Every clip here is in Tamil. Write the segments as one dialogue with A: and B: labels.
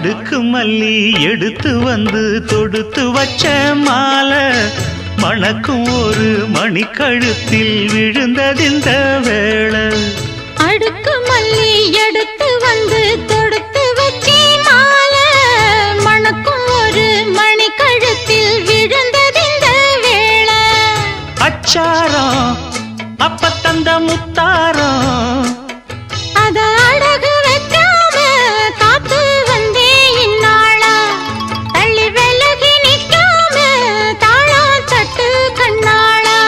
A: அடுக்கு மல்லி எடுத்து வந்து தொடுத்து வச்ச மாலை மணக்கும் ஒரு மணிக்கழுத்தில் விழுந்ததிந்த வேளை.
B: அடுக்கு மல்லி எடுத்து வந்து தொடுத்து வச்ச மாலை மணக்கும் ஒரு மணிக்கழுத்தில் விழுந்ததிந்த வேளை.
A: அச்சாரம் அப்ப தந்த முத்தாரம்
B: அத அடகு வைக்காம காத்து வந்தே இந்நாளா. தள்ளி விலகி நிற்காம தாளம் தட்டு கண்ணாளா.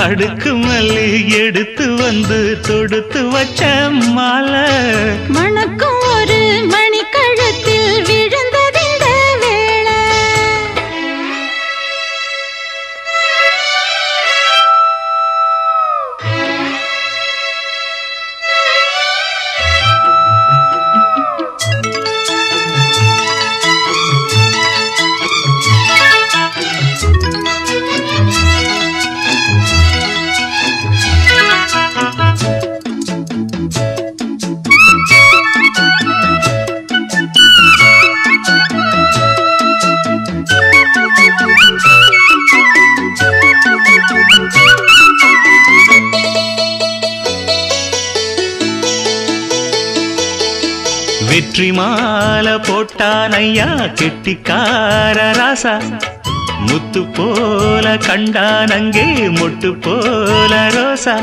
A: அடுக்கு மல்லி எடுத்து வந்து தொடுத்து வச்ச மாலை
B: மணக்கும் ஒரு மணிக்கழுத்தில் விழுந்ததிந்த வேளை.
A: வெற்றி மாலை போட்டான் ஐயா கெட்டிக்கார ராசா. முத்து போல கண்டான் அங்கே மொட்டு போல ரோசா.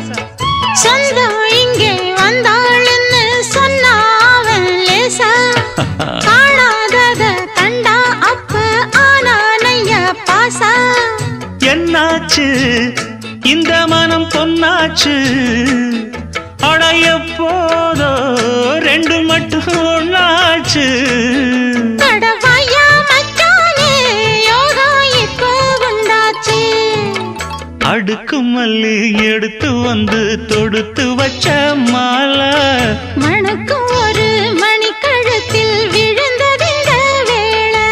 B: சொந்தம் இங்கே வந்தாள்னு சொன்னாவன் லேசா. காணாதத கண்டா அப்ப ஆனானையா பாசா.
A: என்னாச்சு இந்த மனம் பொன்னாச்சு அடைய போதோ ரெண்டு மட்டும் ஒன்னாச்சு.
B: கடவாயா மச்சானே யோகா இப்போ உண்டாச்சு.
A: அடுக்கு மல்லி எடுத்து வந்து தொடுத்து வச்ச மாலை
B: மணக்கும் ஒரு மணிக்கழுத்தில் விழுந்ததிந்த வேளை.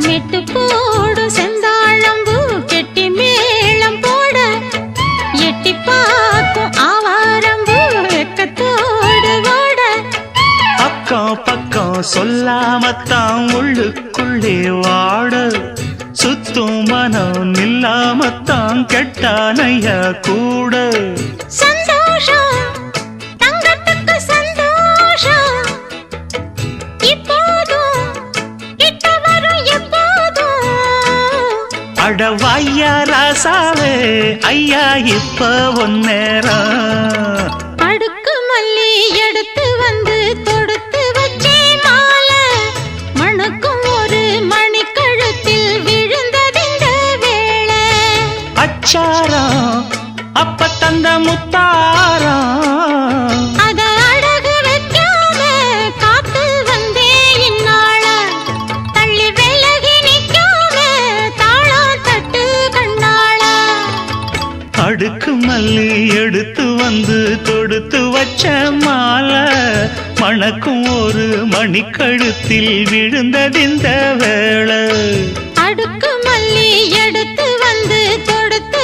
B: மெட்டு போடு செந்தாழம்பூ கெட்டி மேளம் போட எட்டி பார்க்கும் ஆவாரம்பூ வெக்கத்தோடு ஓட.
A: அக்கம் பக்கம் சொல்லாமத்தான் உள்ளுக்குள்ளே வாட சுத்தும் மனம் நில்லாமத்தான் கெட்டானையா கூட.
B: சந்தோஷம் தங்கத்துக்கு சந்தோஷம் இப்போதும் கிட்ட வரும் எப்போதும்.
A: அடவாயா ராசாவே ஐயா இப்ப ஒன்னேரம்.
B: அடுக்கு மல்லி எடுத்து வந்து தொடுத்து வச்சே மாலை மணக்கும் ஒரு மணிக்கழுத்தில் விழுந்ததிந்த வேளை.
A: அச்சாரம் அப்ப தந்த முத்தாரம்
B: அத அடகு வைக்காம காத்து வந்தே இந்நாளா. தள்ளி விலகி நிற்காம தாளம் தட்டு கண்ணாளா.
A: அடுக்கு மல்லி எடுத்து வந்து தொடுத்து வச்ச மாலை மணக்கும் ஒரு மணிக்கழுத்தில் விழுந்ததிந்த வேளை.
B: அடுக்கு மல்லி எடுத்து வந்து தொடுத்து